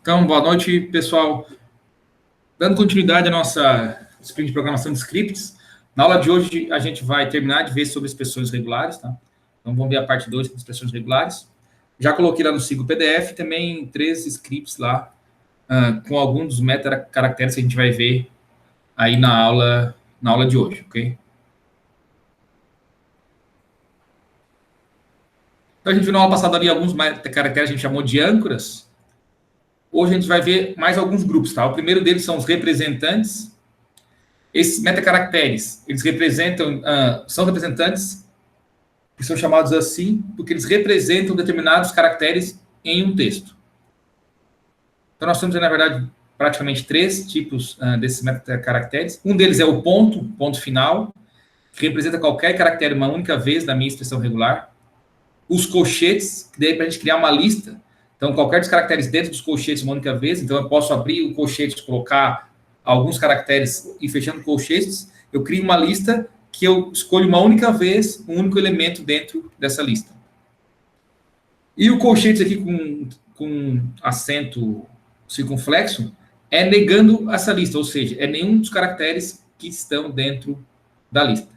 Então, boa noite, pessoal. Dando continuidade à nossa sprint de programação de scripts, na aula de hoje a gente vai terminar de ver sobre expressões regulares, tá? Então, vamos ver a parte 2 das expressões regulares. Já coloquei lá no Sigo PDF também 3 scripts lá, com alguns dos meta-caracteres que a gente vai ver aí na aula de hoje, ok? Então, a gente viu na aula passada ali alguns meta-caracteres que a gente chamou de âncoras. Hoje a gente vai ver mais alguns grupos, tá? O primeiro deles são os representantes. Esses metacaracteres, eles representam, são representantes que são chamados assim porque eles representam determinados caracteres em um texto. Então, nós temos, na verdade, praticamente 3 tipos desses metacaracteres. Um deles é o ponto final, que representa qualquer caractere uma única vez na minha expressão regular. Os colchetes, que daí é para a gente criar uma lista. Então, qualquer dos caracteres dentro dos colchetes uma única vez. Então, eu posso abrir o colchete, colocar alguns caracteres e fechando colchetes, eu crio uma lista que eu escolho uma única vez, um único elemento dentro dessa lista. E o colchete aqui com acento circunflexo é negando essa lista, ou seja, é nenhum dos caracteres que estão dentro da lista.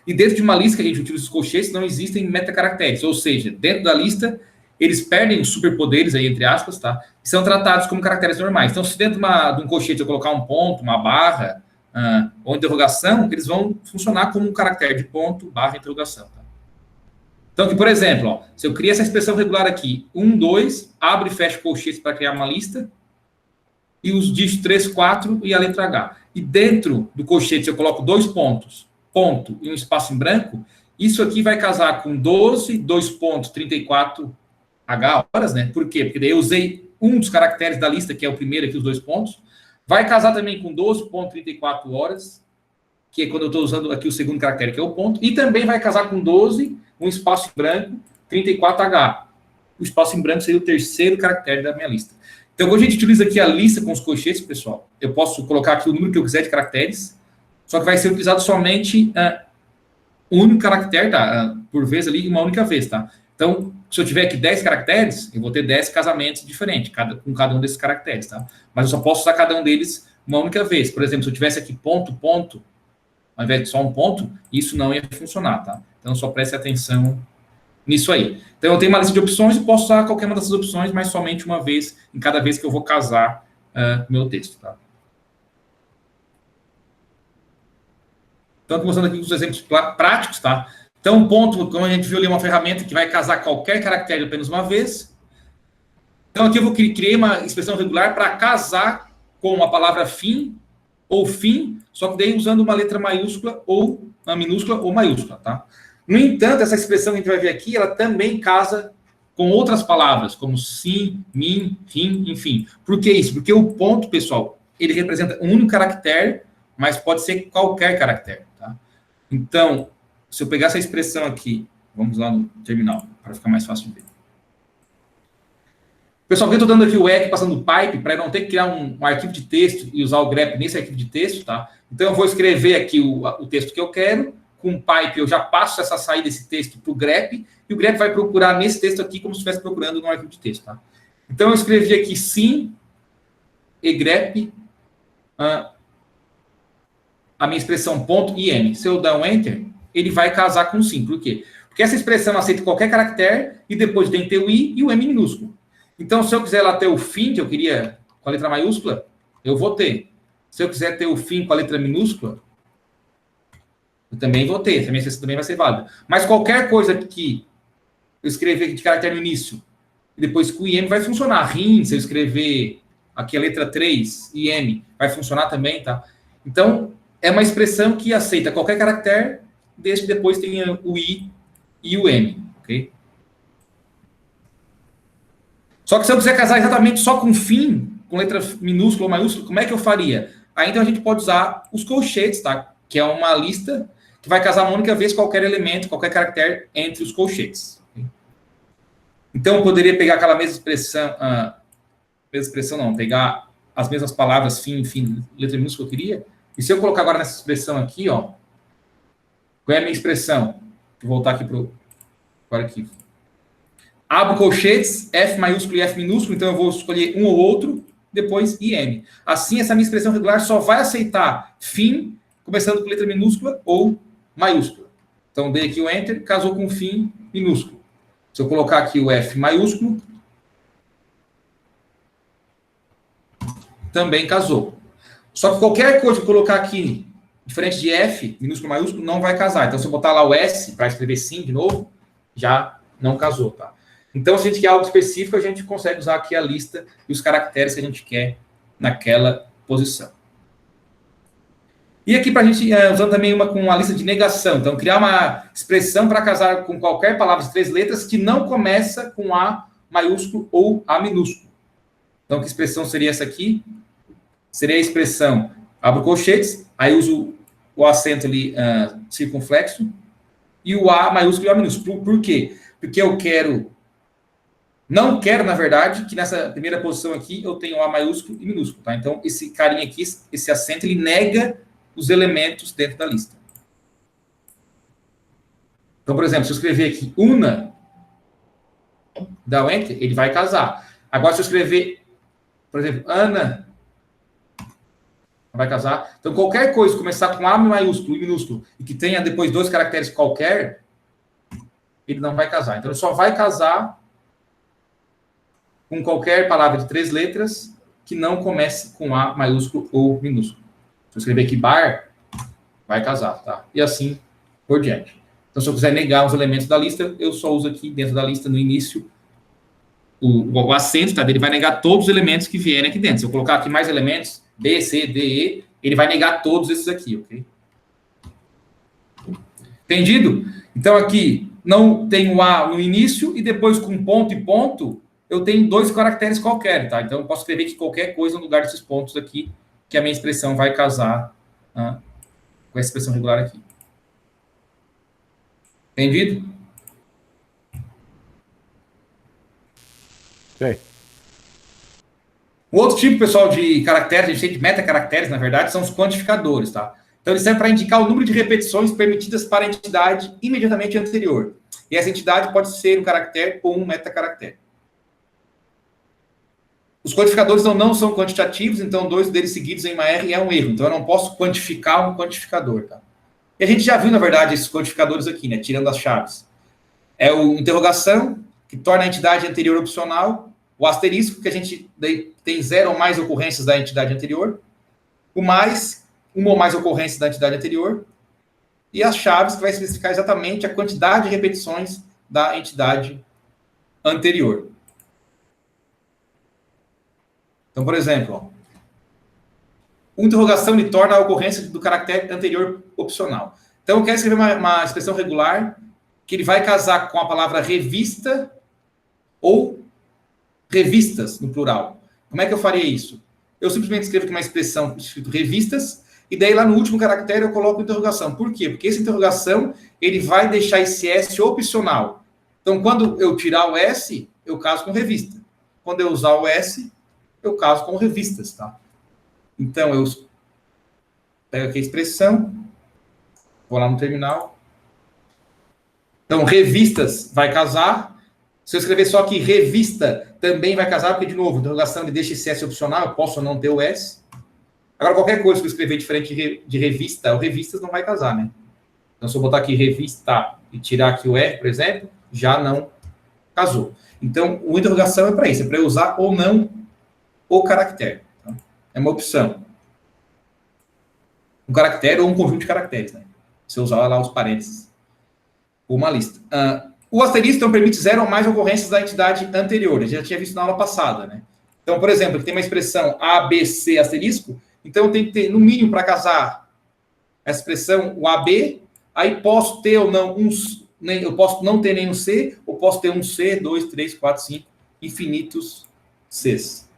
E dentro de uma lista que a gente utiliza os colchetes, não existem metacaracteres, ou seja, dentro da lista, eles perdem os superpoderes, aí, entre aspas, tá? E são tratados como caracteres normais. Então, se dentro de um colchete eu colocar um ponto, uma barra, ou interrogação, eles vão funcionar como um caractere de ponto, barra, interrogação. Tá? Então, aqui, por exemplo, ó, se eu criar essa expressão regular aqui, 1, 2, abre e fecha colchetes para criar uma lista, e os dígitos 3, 4 e a letra H. E dentro do colchete, se eu coloco 2 pontos, ponto e um espaço em branco, isso aqui vai casar com 12, 2 pontos, 34 H horas, né? Por quê? Porque daí eu usei um dos caracteres da lista, que é o primeiro aqui, os 2 pontos. Vai casar também com 12,34 horas, que é quando eu estou usando aqui o segundo caractere, que é o ponto. E também vai casar com 12, um espaço em branco, 34H. O espaço em branco seria o terceiro caractere da minha lista. Então, quando a gente utiliza aqui a lista com os colchetes, pessoal, eu posso colocar aqui o número que eu quiser de caracteres, só que vai ser utilizado somente um único caractere, tá? Por vez ali, uma única vez, tá? Então, se eu tiver aqui 10 caracteres, eu vou ter 10 casamentos diferentes, com cada um desses caracteres, tá? Mas eu só posso usar cada um deles uma única vez. Por exemplo, se eu tivesse aqui ponto, ponto, ao invés de só um ponto, isso não ia funcionar, tá? Então, só preste atenção nisso aí. Então, eu tenho uma lista de opções e posso usar qualquer uma dessas opções, mas somente uma vez, em cada vez que eu vou casar meu texto, tá? Então, estou mostrando aqui os exemplos práticos, tá? Então, um ponto, como a gente viu ali, uma ferramenta que vai casar qualquer caractere apenas uma vez. Então, aqui eu criei uma expressão regular para casar com a palavra fim ou fim, só que daí usando uma letra maiúscula ou uma minúscula ou maiúscula, tá? No entanto, essa expressão que a gente vai ver aqui, ela também casa com outras palavras, como sim, min, fim, enfim. Por que isso? Porque o ponto, pessoal, ele representa um único caractere, mas pode ser qualquer caractere, tá? Então, se eu pegar essa expressão aqui, vamos lá no terminal, para ficar mais fácil de ver. Pessoal, eu estou dando aqui o EC passando o pipe, para eu não ter que criar um arquivo de texto e usar o grep nesse arquivo de texto, tá? Então, eu vou escrever aqui o texto que eu quero, com o pipe eu já passo essa saída desse texto para o grep, e o grep vai procurar nesse texto aqui como se estivesse procurando no arquivo de texto, tá? Então, eu escrevi aqui sim, e grep, a minha expressão ponto im. Se eu dar um enter, ele vai casar com sim. Por quê? Porque essa expressão aceita qualquer caractere e depois tem que ter o i e o m minúsculo. Então, se eu quiser lá ter o fim, que eu queria com a letra maiúscula, eu vou ter. Se eu quiser ter o fim com a letra minúscula, eu também vou ter. Essa minha expressão também vai ser válida. Mas qualquer coisa que eu escrever de caractere no início e depois com o im vai funcionar. Rim, se eu escrever aqui a letra 3, im, vai funcionar também, tá? Então, é uma expressão que aceita qualquer caractere, desde que depois tenha o i e o m, ok? Só que se eu quiser casar exatamente só com fim, com letra minúscula ou maiúscula, como é que eu faria? Aí, então, a gente pode usar os colchetes, tá? Que é uma lista que vai casar uma única vez qualquer elemento, qualquer caractere entre os colchetes. Okay? Então, eu poderia pegar aquela mesma expressão não, pegar as mesmas palavras, fim, letra minúscula que eu queria, e se eu colocar agora nessa expressão aqui, ó, qual é a minha expressão? Vou voltar aqui para o arquivo. Abro colchetes, F maiúsculo e F minúsculo, então eu vou escolher um ou outro, depois IM. Assim, essa minha expressão regular só vai aceitar fim, começando com letra minúscula ou maiúscula. Então, dei aqui o Enter, casou com fim minúsculo. Se eu colocar aqui o F maiúsculo, também casou. Só que qualquer coisa que eu colocar aqui, diferente de F, minúsculo, maiúsculo, não vai casar. Então, se eu botar lá o S, para escrever sim de novo, já não casou, tá? Então, se a gente quer algo específico, a gente consegue usar aqui a lista e os caracteres que a gente quer naquela posição. E aqui, para a gente, usando também uma com a lista de negação. Então, criar uma expressão para casar com qualquer palavra de 3 letras que não começa com A maiúsculo ou A minúsculo. Então, que expressão seria essa aqui? Seria a expressão, abro colchetes, aí uso o acento ali circunflexo, e o A maiúsculo e o A minúsculo. Por quê? Porque eu não quero, na verdade, que nessa primeira posição aqui eu tenha o A maiúsculo e minúsculo, tá? Então, esse carinha aqui, esse acento, ele nega os elementos dentro da lista. Então, por exemplo, se eu escrever aqui una, dá o Enter, ele vai casar. Agora, se eu escrever, por exemplo, Ana, vai casar. Então, qualquer coisa que começar com A maiúsculo e minúsculo e que tenha depois 2 caracteres qualquer, ele não vai casar. Então, ele só vai casar com qualquer palavra de 3 letras que não comece com A maiúsculo ou minúsculo. Se eu escrever aqui bar, vai casar, tá? E assim por diante. Então, se eu quiser negar os elementos da lista, eu só uso aqui dentro da lista, no início, o acento, tá? Ele vai negar todos os elementos que vierem aqui dentro. Se eu colocar aqui mais elementos, B, C, D, E, ele vai negar todos esses aqui, ok? Entendido? Então, aqui, não tenho A no início, e depois com ponto e ponto, eu tenho 2 caracteres qualquer, tá? Então, eu posso escrever aqui qualquer coisa no lugar desses pontos aqui, que a minha expressão vai casar com essa expressão regular aqui. Entendido? Sei. O outro tipo, pessoal, de caracteres, a gente tem de metacaracteres, na verdade, são os quantificadores, tá? Então, eles servem para indicar o número de repetições permitidas para a entidade imediatamente anterior. E essa entidade pode ser um caractere ou um metacaractere. Os quantificadores não são quantitativos, então 2 deles seguidos em uma R é um erro. Então, eu não posso quantificar um quantificador, tá? E a gente já viu, na verdade, esses quantificadores aqui, né? Tirando as chaves. É o interrogação, que torna a entidade anterior opcional. O asterisco, que a gente tem 0 ou mais ocorrências da entidade anterior. O mais, uma ou mais ocorrências da entidade anterior. E as chaves, que vai especificar exatamente a quantidade de repetições da entidade anterior. Então, por exemplo, ó, interrogação lhe torna a ocorrência do caractere anterior opcional. Então, eu quero escrever uma expressão regular que ele vai casar com a palavra revista ou revistas, no plural. Como é que eu faria isso? Eu simplesmente escrevo aqui uma expressão escrito revistas, e daí lá no último caractere eu coloco interrogação. Por quê? Porque essa interrogação, ele vai deixar esse S opcional. Então, quando eu tirar o S, eu caso com revista. Quando eu usar o S, eu caso com revistas, tá? Então, eu pego aqui a expressão, vou lá no terminal. Então, revistas vai casar. Se eu escrever só aqui revista, também vai casar, porque, de novo, interrogação ele deixa esse S opcional, eu posso ou não ter o S. Agora, qualquer coisa que eu escrever diferente de revista ou revistas não vai casar, né? Então, se eu botar aqui revista e tirar aqui o R, por exemplo, já não casou. Então, o interrogação é para isso, é para eu usar ou não o caractere. Tá? É uma opção. Um caractere ou um conjunto de caracteres, né? Se eu usar lá os parênteses. Ou uma lista. O asterisco então, permite 0 ou mais ocorrências da entidade anterior. A gente já tinha visto na aula passada, né? Então, por exemplo, tem uma expressão A, B, C, asterisco. Então, eu tenho que ter, no mínimo, para casar essa expressão, o AB. Aí, posso ter ou não eu posso não ter nenhum C, ou posso ter um C, 2, 3, 4, 5, infinitos Cs.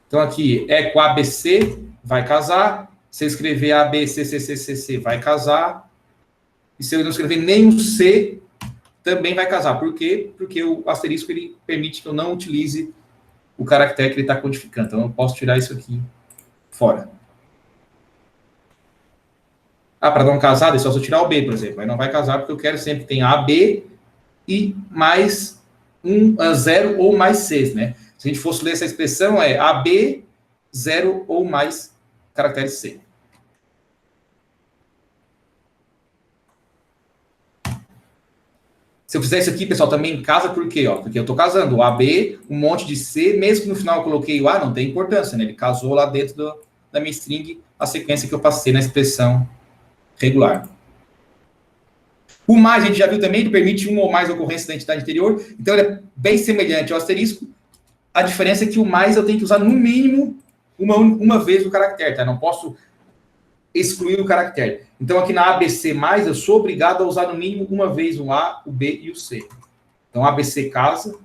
Então, aqui, é com ABC, vai casar. Se eu escrever AB, C, C, C, C, C, vai casar. E se eu não escrever nenhum C, também vai casar. Por quê? Porque o asterisco ele permite que eu não utilize o caractere que ele está codificando. Então, eu posso tirar isso aqui fora. Para dar um casado, é só se eu tirar o B, por exemplo. Aí não vai casar porque eu quero sempre que tenha AB e mais 0 ou mais C, né? Se a gente fosse ler essa expressão, é AB, 0 ou mais caracteres C. Se eu fizer isso aqui, pessoal, também em casa, por quê? Porque eu estou casando o AB, um monte de C, mesmo que no final eu coloquei o A, não tem importância, né? Ele casou lá dentro da minha string a sequência que eu passei na expressão regular. O mais, a gente já viu também, ele permite uma ou mais ocorrências da entidade anterior, então ele é bem semelhante ao asterisco. A diferença é que o mais eu tenho que usar no mínimo uma vez o caractere, tá? Não posso excluir o caractere. Então, aqui na ABC+, eu sou obrigado a usar no mínimo uma vez o A, o B e o C. Então, ABC casa.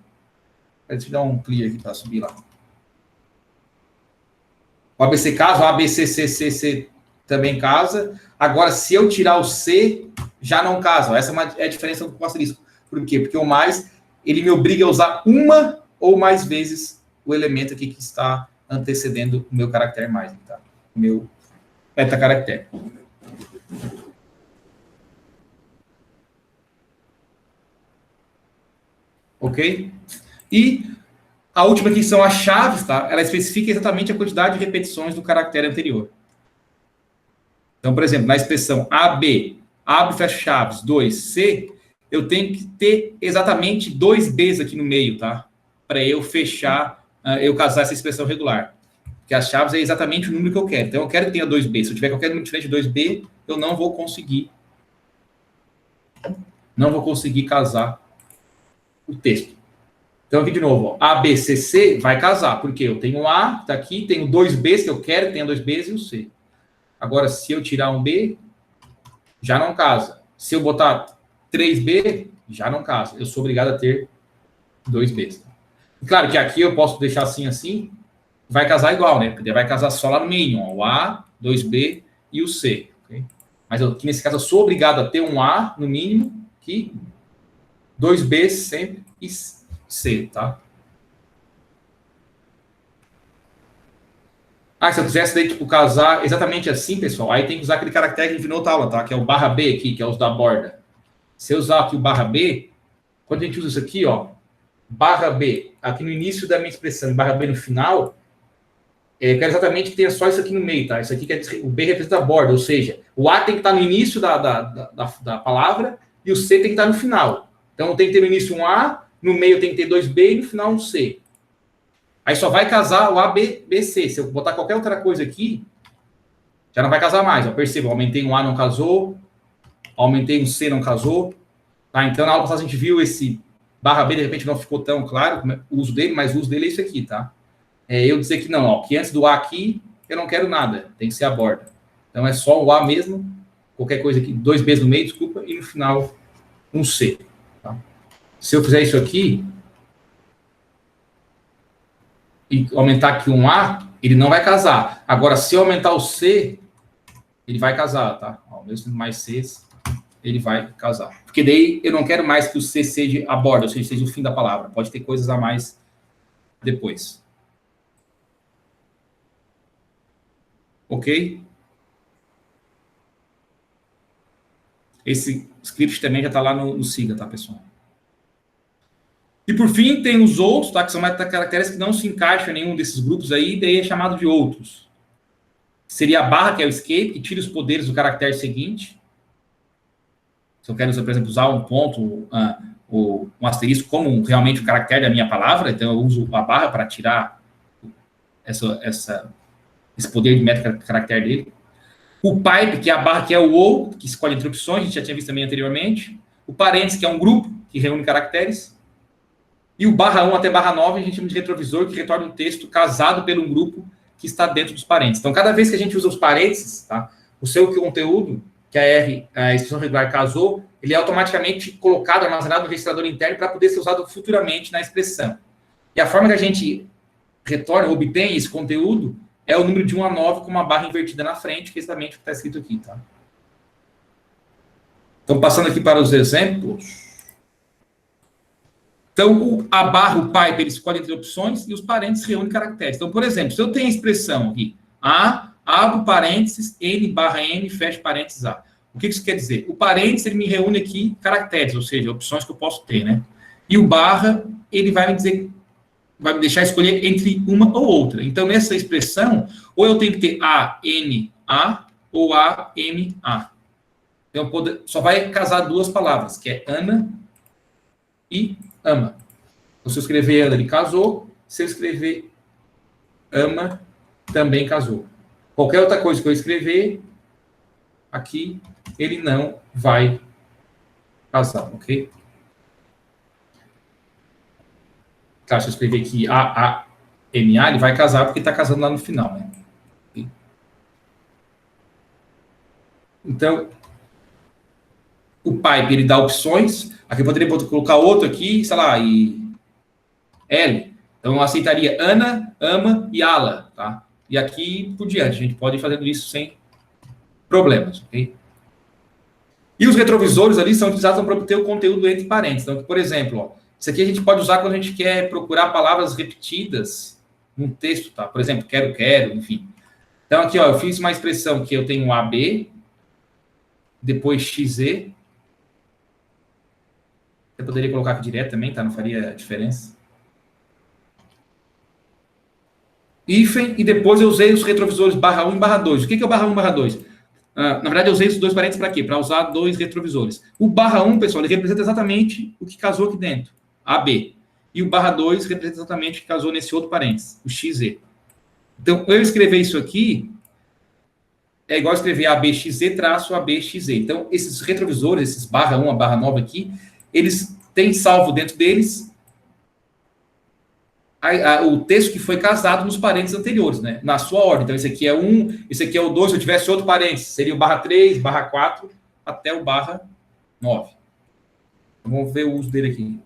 Deixa eu dar um clear aqui para subir lá. O ABC casa, o ABCCCC também casa. Agora, se eu tirar o C, já não casa. Essa é a diferença do asterisco. Por quê? Porque o mais, ele me obriga a usar uma ou mais vezes o elemento aqui que está antecedendo o meu caractere mais, tá? O meu metacaractere. Ok? E a última aqui são as chaves, tá? Ela especifica exatamente a quantidade de repetições do caractere anterior. Então, por exemplo, na expressão AB, abre, fecha chaves, 2C, eu tenho que ter exatamente 2 Bs aqui no meio, tá? Para eu fechar, eu casar essa expressão regular. Porque as chaves é exatamente o número que eu quero. Então, eu quero que tenha 2B. Se eu tiver qualquer número diferente de 2B, eu não vou conseguir casar o texto. Então, aqui de novo, ó, ABCC vai casar, porque eu tenho A, que está aqui, tenho 2Bs que eu quero que tenha 2Bs e o C. Agora, se eu tirar um B, já não casa. Se eu botar 3B, já não casa. Eu sou obrigado a ter 2Bs. Claro que aqui eu posso deixar assim, vai casar igual, né? Porque vai casar só lá no mínimo, ó, o A, 2B e o C. Okay? Mas aqui nesse caso eu sou obrigado a ter um A no mínimo, aqui, 2B sempre e C, tá? Se eu quisesse daí, tipo, casar exatamente assim, pessoal, aí tem que usar aquele caractere que a gente viu na outra aula, tá? Que é o barra B aqui, que é os da borda. Se eu usar aqui o barra B, quando a gente usa isso aqui, ó, barra B, aqui no início da minha expressão e barra B no final, eu quero exatamente que tenha só isso aqui no meio, tá? Isso aqui o B representa a borda, ou seja, o A tem que estar no início da palavra e o C tem que estar no final. Então, tem que ter no início um A, no meio tem que ter 2B e no final um C. Aí só vai casar o A, B, B, C. Se eu botar qualquer outra coisa aqui, já não vai casar mais. Eu percebo, aumentei um A, não casou. Aumentei um C, não casou. Tá? Então, na aula passada a gente viu esse barra B, de repente não ficou tão claro o uso dele, mas o uso dele é isso aqui, tá? Eu dizer que não, ó, que antes do A aqui, eu não quero nada. Tem que ser a borda. Então, é só o A mesmo. Qualquer coisa aqui, 2Bs no meio, desculpa, e no final, um C. Tá? Se eu fizer isso aqui, e aumentar aqui um A, ele não vai casar. Agora, se eu aumentar o C, ele vai casar, tá? Ó, mesmo mais C, ele vai casar. Porque daí eu não quero mais que o C seja a borda, ou seja, seja o fim da palavra. Pode ter coisas a mais depois. Ok? Esse script também já está lá no Siga, tá, pessoal? E por fim, tem os outros, tá? Que são metacaracteres que não se encaixam em nenhum desses grupos aí, daí é chamado de outros. Seria a barra, que é o escape, que tira os poderes do caractere seguinte. Se eu quero, por exemplo, usar um ponto, um asterisco como realmente o caractere da minha palavra, então eu uso a barra para tirar esse poder de metacaractere dele. O pipe, que é a barra que é o ou, que escolhe entre opções, a gente já tinha visto também anteriormente. O parênteses, que é um grupo que reúne caracteres. E o barra 1 até barra 9 a gente chama de retrovisor, que retorna um texto casado por um grupo que está dentro dos parênteses. Então, cada vez que a gente usa os parênteses, tá, o seu conteúdo, que a expressão regular casou, ele é automaticamente colocado, armazenado no registrador interno para poder ser usado futuramente na expressão. E a forma que a gente retorna, obtém esse conteúdo, é o número de 1 a 9 com uma barra invertida na frente, que é exatamente o que está escrito aqui. Tá? Então, passando aqui para os exemplos. Então, a barra, o pipe, ele escolhe entre opções e os parênteses reúnem caracteres. Então, por exemplo, se eu tenho a expressão aqui, A, abro parênteses, N barra N, fecho parênteses A. O que isso quer dizer? O parênteses, ele me reúne aqui caracteres, ou seja, opções que eu posso ter, né? E o barra, ele vai me dizer, vai me deixar escolher entre uma ou outra. Então, nessa expressão, ou eu tenho que ter A, N, A, ou A, M, A. Então, só vai casar duas palavras, que é Ana e ama. Então, se eu escrever Ana, ele casou. Se eu escrever ama, também casou. Qualquer outra coisa que eu escrever aqui, ele não vai casar, ok? Claro, se eu escrever aqui A-A-M-A, ele vai casar porque está casando lá no final, né? Então, o pipe, ele dá opções. Aqui eu poderia colocar outro aqui, sei lá, e L. Então, eu aceitaria Ana, ama e Ala, tá? E aqui por diante. A gente pode ir fazendo isso sem problemas, ok? E os retrovisores ali são utilizados para obter o conteúdo entre parênteses. Então, por exemplo, ó, isso aqui a gente pode usar quando a gente quer procurar palavras repetidas num texto, tá? Por exemplo, quero, quero, enfim. Então, aqui, ó, eu fiz uma expressão que eu tenho AB, depois XZ. Eu poderia colocar aqui direto também, tá? Não faria diferença. Hífen, e depois eu usei os retrovisores /1 e /2. O que é o /1 e /2? Na verdade, eu usei esses dois parênteses para quê? Para usar dois retrovisores. O /1, pessoal, ele representa exatamente o que casou aqui dentro, AB. E o /2 representa exatamente o que casou nesse outro parênteses, o XZ. Então, eu escrever isso aqui é igual escrever ABXZ-ABXZ. Então, esses retrovisores, esses /1 a /9 aqui, eles têm salvo dentro deles o texto que foi casado nos parênteses anteriores, né? Na sua ordem. Então, esse aqui é 1, esse aqui é o 2. Se eu tivesse outro parênteses, seria o /3, /4, até o /9. Vamos ver o uso dele aqui.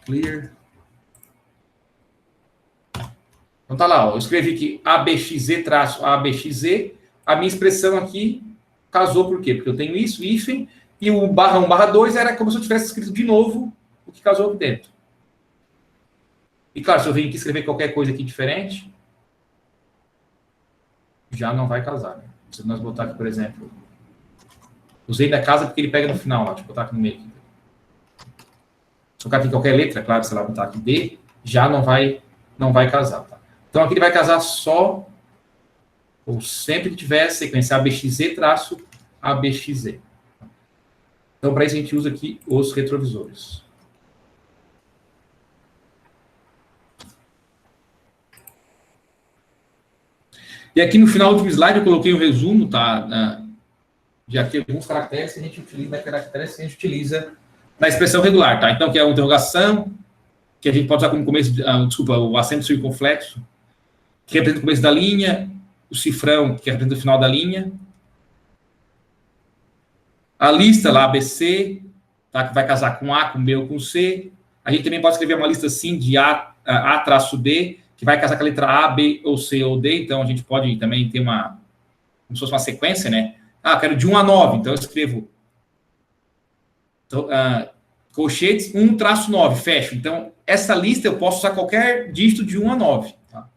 Clear. Então, tá lá, ó, eu escrevi aqui ABXZ-ABXZ. A minha expressão aqui casou por quê? Porque eu tenho isso, hífen, e o /1, /2 era como se eu tivesse escrito de novo o que casou aqui dentro. E claro, se eu venho aqui escrever qualquer coisa aqui diferente, já não vai casar, né? Se nós botar aqui, por exemplo, usei da casa porque ele pega no final, ó, deixa eu botar aqui no meio. Se eu colocar aqui qualquer letra, claro, sei lá, botar aqui D, já não vai casar, tá? Então aqui ele vai casar só, ou sempre que tiver a sequência ABXZ-ABXZ. Então, para isso a gente usa aqui os retrovisores. E aqui no final do slide eu coloquei um resumo, tá? De aqui alguns caracteres que a gente utiliza, na expressão regular, tá? Então, que é uma interrogação, que a gente pode usar como começo, o acento circunflexo, que representa o começo da linha, o cifrão, que representa o final da linha, a lista lá, ABC, tá? Que vai casar com A, com B ou com C. A gente também pode escrever uma lista assim de A-B, que vai casar com a letra A, B, ou C, ou D. Então, a gente pode também ter como se fosse uma sequência, né? Quero de 1 a 9. Então, eu escrevo colchetes 1-9, fecho. Então, essa lista eu posso usar qualquer dígito de 1 a 9. Tá?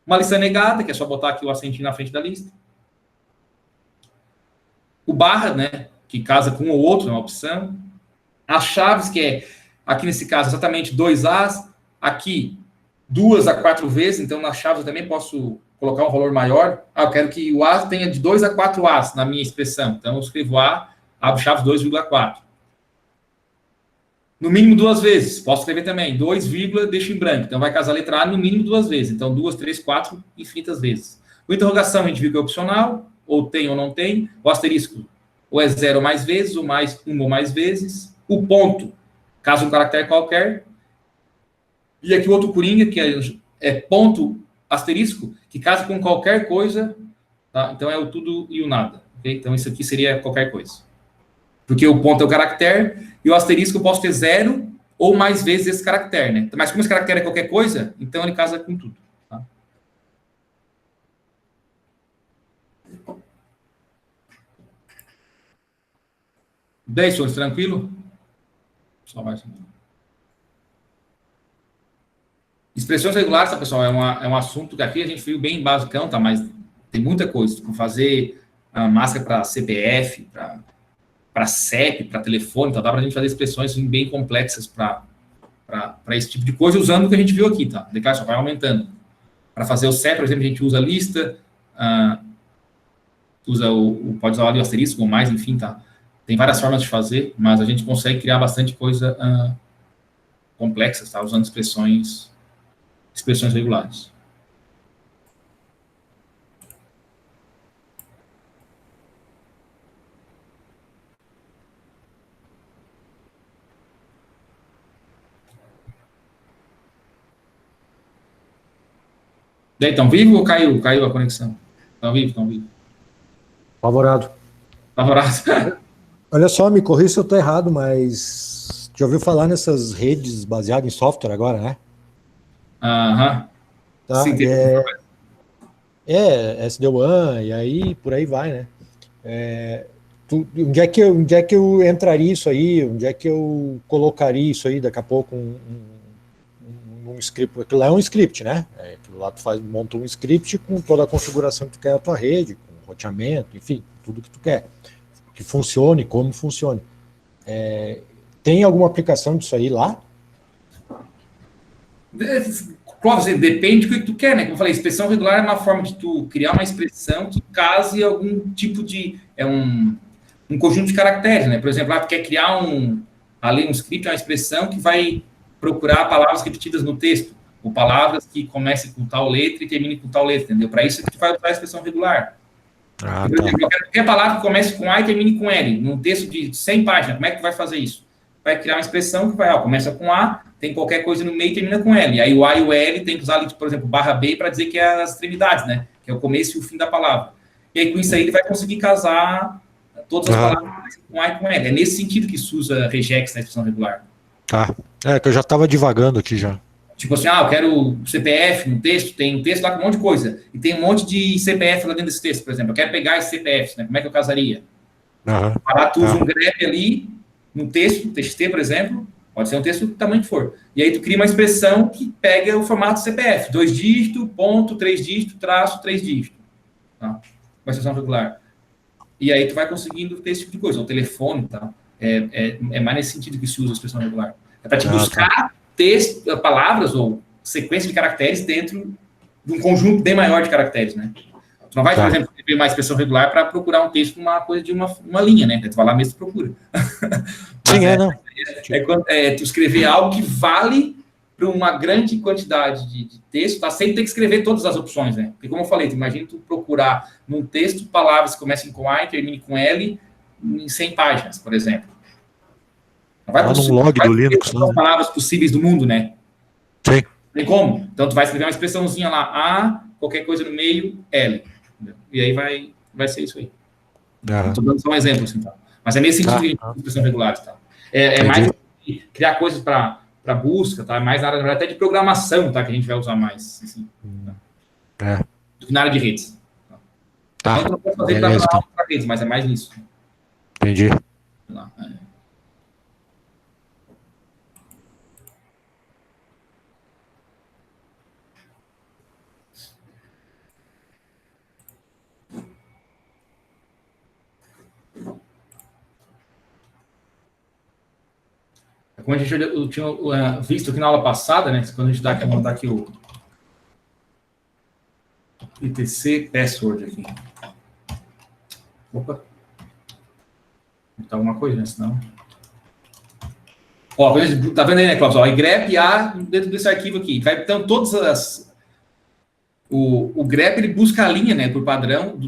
Uma lista negada, que é só botar aqui o acentinho na frente da lista. O barra, né? Que casa com um ou outro, é uma opção. As chaves, que é, aqui nesse caso, exatamente 2 As. Aqui, 2 a 4 vezes. Então, nas chaves eu também posso colocar um valor maior. Eu quero que o A tenha de 2 a 4 As na minha expressão. Então, eu escrevo A, abro chaves 2,4. No mínimo 2 vezes. Posso escrever também 2, deixo em branco. Então, vai casar a letra A no mínimo 2 vezes. Então, 2, 3, 4, infinitas vezes. O interrogação, a gente viu que é opcional. Ou tem ou não tem. O asterisco, ou é 0 ou mais vezes, ou mais 1 ou mais vezes. O ponto, caso um caractere qualquer. E aqui o outro coringa, que é ponto asterisco, que casa com qualquer coisa. Tá? Então, é o tudo e o nada. Okay? Então, isso aqui seria qualquer coisa. Porque o ponto é o caractere, e o asterisco eu posso ter 0 ou mais vezes esse caractere, né? Mas como esse caractere é qualquer coisa, então ele casa com tudo. Tá? Bem, senhores, tranquilo? Só mais um. Expressões regulares, tá, pessoal, é um assunto que aqui a gente viu bem basicão, tá? Mas tem muita coisa. Tipo, fazer a máscara para CPF, para CEP, para telefone, tá? Dá para a gente fazer expressões assim, bem complexas para esse tipo de coisa, usando o que a gente viu aqui, tá? A declaração vai aumentando. Para fazer o CEP, por exemplo, a gente usa a lista, pode usar ali o asterisco ou mais, enfim, tá? Tem várias formas de fazer, mas a gente consegue criar bastante coisa complexas, tá? Usando expressões regulares. Daí, estão vivo ou caiu a conexão? Estão vivo. Favorável. Olha só, me corrija se eu estou errado, mas já ouviu falar nessas redes baseadas em software agora, né? Aham. Tá, Sim, SD-WAN, e aí por aí vai, né? Onde é que eu entraria isso aí? Onde é que eu colocaria isso aí daqui a pouco? Um script, aquilo lá é um script, né? Aquilo lá tu monta um script com toda a configuração que tu quer na tua rede, com roteamento, enfim, tudo que tu quer. Que funcione, como funcione. Tem alguma aplicação disso aí lá? Clóvis, depende do que tu quer, né? Como eu falei, expressão regular é uma forma de tu criar uma expressão que case algum tipo de... um conjunto de caracteres, né? Por exemplo, tu quer criar um script, uma expressão que vai procurar palavras repetidas no texto, ou palavras que comecem com tal letra e terminem com tal letra, entendeu? Para isso que tu vai usar a expressão regular. Por exemplo, eu quero qualquer palavra que comece com A e termine com L, num texto de 100 páginas, como é que tu vai fazer isso? Vai criar uma expressão que começa com A, tem qualquer coisa no meio e termina com L. Aí o A e o L tem que usar, por exemplo, barra B para dizer que é as extremidades, né? Que é o começo e o fim da palavra. E aí, com isso aí, ele vai conseguir casar todas as palavras com A e com L. É nesse sentido que se usa regex na expressão regular. Tá. Que eu já estava divagando aqui já. Tipo assim, eu quero CPF no texto, tem um texto lá com um monte de coisa. E tem um monte de CPF lá dentro desse texto, por exemplo. Eu quero pegar esse CPF, né? Como é que eu casaria? Tu usa um grep ali, no texto, TXT, por exemplo, pode ser um texto do tamanho que for. E aí tu cria uma expressão que pega o formato CPF, 2 dígitos, ponto, 3 dígitos, traço, 3 dígitos. Tá? Uma expressão regular. E aí tu vai conseguindo ter esse tipo de coisa. O telefone, tá? É mais nesse sentido que se usa a expressão regular. É para te buscar palavras ou sequência de caracteres dentro de um conjunto bem maior de caracteres, né? Tu não vai, por exemplo, escrever uma expressão regular para procurar um texto com uma coisa de uma linha, né? Tu vai lá mesmo e procura. Sim, não. Tu escrever algo que vale para uma grande quantidade de texto, tá? Sem ter que escrever todas as opções, né? Porque, como eu falei, imagina tu procurar num texto palavras que comecem com A e terminem com L em 100 páginas, por exemplo. Não vai num log do Linux, todas as palavras possíveis do mundo, né? Sim. Tem como? Então, tu vai escrever uma expressãozinha lá, A, qualquer coisa no meio, L. E aí vai ser isso aí. Estou dando só um exemplo, assim, tá? Mas é nesse sentido de expressão regular, tá? É mais criar coisas para busca, tá? Mais na área, até de programação, tá? Que a gente vai usar mais, assim, tá? Do que na área de redes. Tá? Então, tu não pode fazer para redes, mas é mais nisso. Entendi. Lá, Como a gente tinha visto aqui na aula passada, né? Quando a gente mandar aqui o ITC password aqui. Opa. Tá alguma coisa, né? Senão... Ó, tá vendo aí, né, Cláudio? Ó, grep A dentro desse arquivo aqui. Então, todas as... O grep, ele busca a linha, né? Por padrão,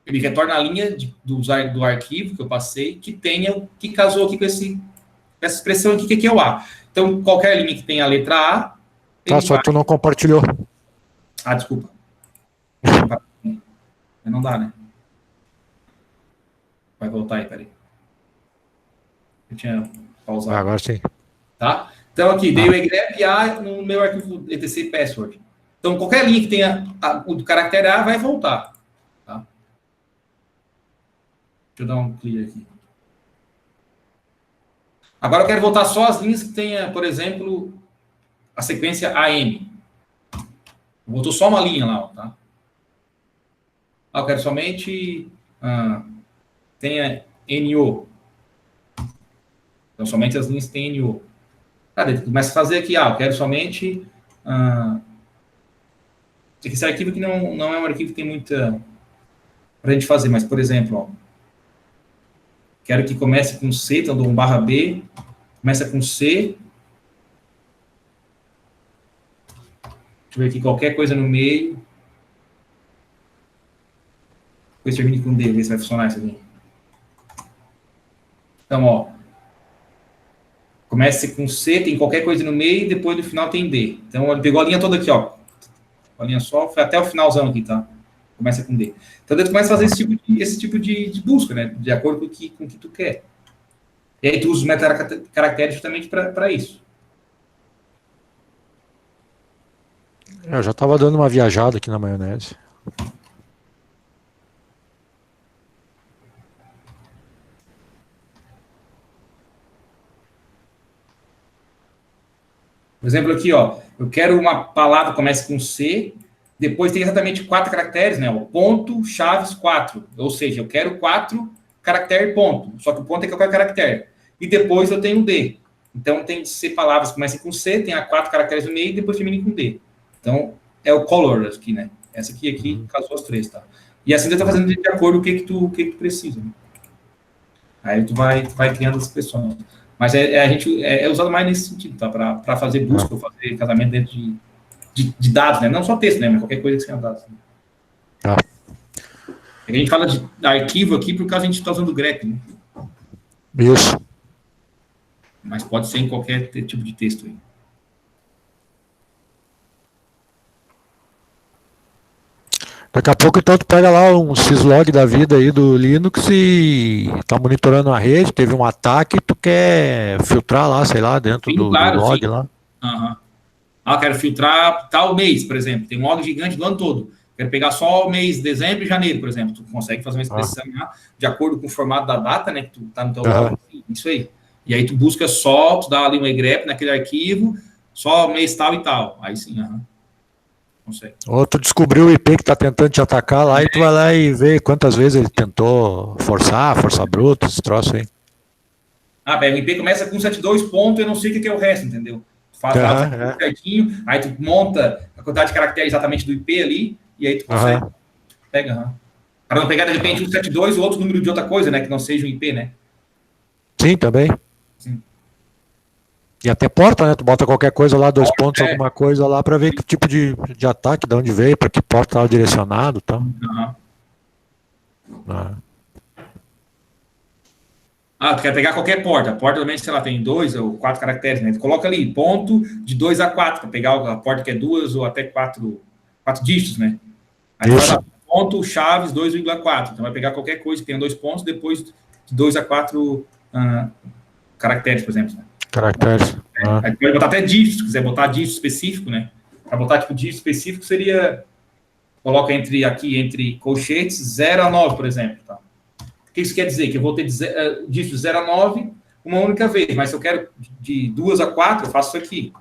ele retorna a linha do arquivo que eu passei, que casou aqui com essa expressão aqui, que é o A. Então, qualquer linha que tenha a letra A... só tu não compartilhou. Desculpa. Não dá, né? Vai voltar aí, peraí. Eu tinha pausado. Agora sim. Tá? Então, aqui, dei o egrep A no meu arquivo etc password. Então, qualquer linha que tenha o do caractere A vai voltar. Tá? Deixa eu dar um clear aqui. Agora eu quero voltar só as linhas que tenha, por exemplo, a sequência AM. Botou só uma linha lá, ó, tá? Eu quero somente tenha NO. Então, somente as linhas têm NO. Daí tu começa a fazer aqui, eu quero somente... esse arquivo aqui não é um arquivo que tem muita... para a gente fazer, mas, por exemplo, ó, quero que comece com C, então dou um /B, começa com C. Deixa eu ver aqui, qualquer coisa no meio. Depois termine com D, ver se vai funcionar isso aqui. Então, ó, começa com C, tem qualquer coisa no meio, e depois no final tem D. Então, ele pegou a linha toda aqui, ó. A linha só, foi até o finalzão aqui, tá? Começa com D. Então, daí tu começa a fazer esse tipo de busca, né? De acordo com o que tu quer. E aí tu usa os metacaracteres justamente para isso. Eu já estava dando uma viajada aqui na maionese. Por exemplo, aqui, ó, eu quero uma palavra que comece com C, depois tem exatamente 4 caracteres, né? O ponto, chaves, 4. Ou seja, eu quero 4 caractere ponto. Só que o ponto é qualquer caractere. E depois eu tenho D. Então tem de ser palavras que comecem com C, tem 4 caracteres no meio e depois terminem com D. Então é o color aqui, né? Essa aqui casou as 3, tá? E assim você tá fazendo de acordo com o que tu precisa. Né? Aí tu vai criando as expressões. Mas a gente é usado mais nesse sentido, tá? Para fazer busca, ou fazer casamento dentro de dados, né? Não só texto, né? Mas qualquer coisa que seja dados. Né? A gente fala de arquivo aqui por causa a gente está usando o grep, né? Isso. Mas pode ser em qualquer tipo de texto aí. Daqui a pouco, então, tu pega lá um syslog da vida aí do Linux e tá monitorando a rede, teve um ataque e tu quer filtrar lá, sei lá, dentro do log lá. Uhum. Quero filtrar tal mês, por exemplo. Tem um log gigante do ano todo. Quero pegar só o mês de dezembro e janeiro, por exemplo. Tu consegue fazer uma expressão lá de acordo com o formato da data, né? Que tu tá no teu log. Isso aí. E aí tu busca só, tu dá ali um egrep naquele arquivo, só mês tal e tal. Aí sim, consegue. Ou tu descobriu o IP que tá tentando te atacar lá e tu vai lá e vê quantas vezes ele tentou força bruta, esse troço aí. Pega, o IP começa com 72 pontos, eu não sei o que é o resto, entendeu? Tu faz certinho, aí tu monta a quantidade de caracteres exatamente do IP ali, e aí tu consegue. Pega, para não pegar, de repente, um 72 ou outro número de outra coisa, né? Que não seja um IP, né? Sim, também. Sim. E até porta, né? Tu bota qualquer coisa lá, 2 pontos, alguma coisa lá, para ver que tipo de ataque, de onde veio, para que porta estava direcionado e tal. Tu quer pegar qualquer porta. A porta também, sei lá, tem 2 ou 4 caracteres, né? Tu coloca ali, ponto de 2 a 4, para pegar a porta que é 2 ou até 4 dígitos, né? Aí tu vai dar ponto, chaves, 2,4. Então vai pegar qualquer coisa que tenha 2 pontos, depois de 2 a 4 caracteres, por exemplo. Né? Caracteres. Aí pode botar até dígitos, se quiser botar dígito específico, né? Para botar tipo dígito específico seria, coloca entre colchetes 0 a 9, por exemplo. Tá? O que isso quer dizer? Que eu vou ter dígito 0 a 9 uma única vez, mas se eu quero de 2 a 4, eu faço isso aqui.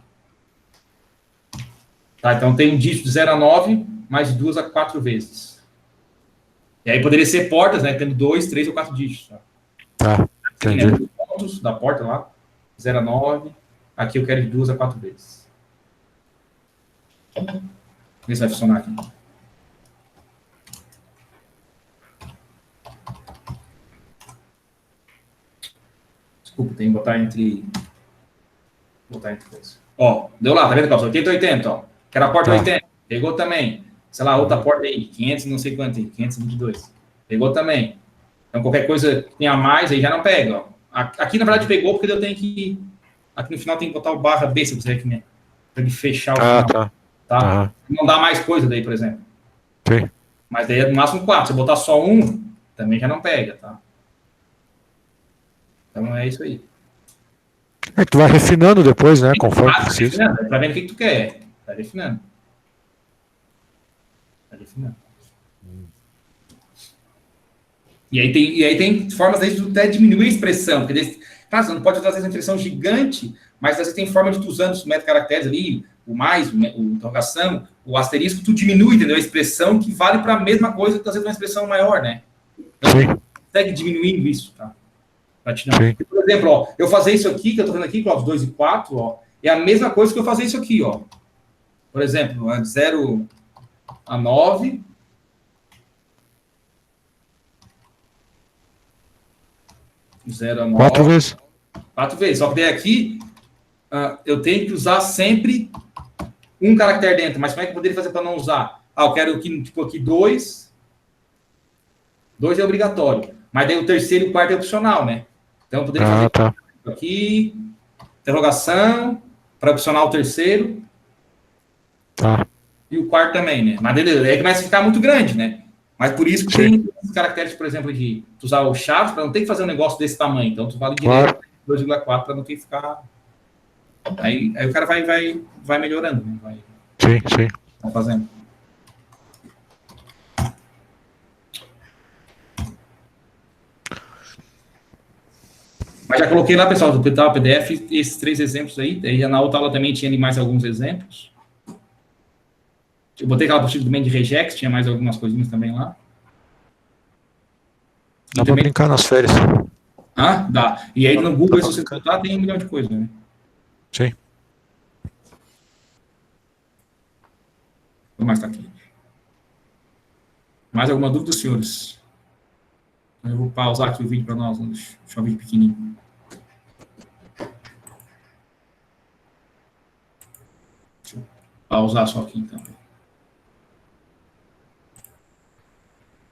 Tá? Então tem um dígito de 0 a 9, mais de 2 a 4 vezes. E aí poderia ser portas, né? Tendo 2, 3 ou 4 dígitos. Tá? Entendi. Né? Os pontos da porta lá. 0 a 9, aqui eu quero de 2 a 4 vezes. Vê se vai funcionar aqui. Desculpa, tem que botar entre coisas. Ó, deu lá, tá vendo, Carlos? 80, 80, ó. Quero a porta 80. Pegou também. Sei lá, outra porta aí, 500, não sei quanto, 522. Pegou também. Então, qualquer coisa que tenha mais, aí já não pega, ó. Aqui, na verdade, pegou porque eu tenho que... Aqui no final tem que botar o /B, se você quiser, para ele fechar o final. Tá? Não dá mais coisa daí, por exemplo. Sim. Mas daí é no máximo 4. Se eu botar só 1, também já não pega, tá? Então é isso aí. Tu vai refinando depois, né? Conforme precisa. Tá vendo o que tu quer. Tá refinando. E aí tem formas de até diminuir a expressão, porque claro, você não pode usar essa expressão gigante, mas às vezes tem forma de tu usando os metacaracteres ali, o mais, o interrogação, o asterisco, tu diminui, entendeu? A expressão que vale para a mesma coisa que está sendo uma expressão maior, né? Então, Sim. Consegue diminuindo isso, tá? Sim. Por exemplo, ó, eu fazer isso aqui, que eu tô fazendo aqui, Cláudio, 2 e 4, ó, é a mesma coisa que eu fazer isso aqui, ó. Por exemplo, de 0 a 9. Zero a 9. 4 vezes. 4 vezes. Só que daí aqui, eu tenho que usar sempre um caractere dentro. Mas como é que eu poderia fazer para não usar? Eu quero aqui, tipo, aqui 2. 2 é obrigatório. Mas daí o terceiro e o quarto é opcional, né? Então eu poderia fazer Tá. aqui, interrogação, para opcional o terceiro. Tá. E o quarto também, né? Mas beleza, aí começa a ficar muito grande, né? Mas por isso que tem esses caracteres, por exemplo, de tu usar o chaves para não ter que fazer um negócio desse tamanho. Então tu vale direto 2,4 para não ter que ficar. Aí o cara vai melhorando, né? Vai fazendo. Mas já coloquei lá, pessoal, do PDF, esses 3 exemplos aí. Daí na outra aula também tinha ali mais alguns exemplos. Eu botei aquela apostila também de regex, tinha mais algumas coisinhas também lá. Dá pra brincar nas férias. Dá. E aí no Google, se você botar, tem 1 milhão de coisas, né? Sim. Vou mais tá aqui. Mais alguma dúvida, senhores? Eu vou pausar aqui o vídeo para nós. Deixar o vídeo pequenininho. Deixa eu pausar só aqui, então.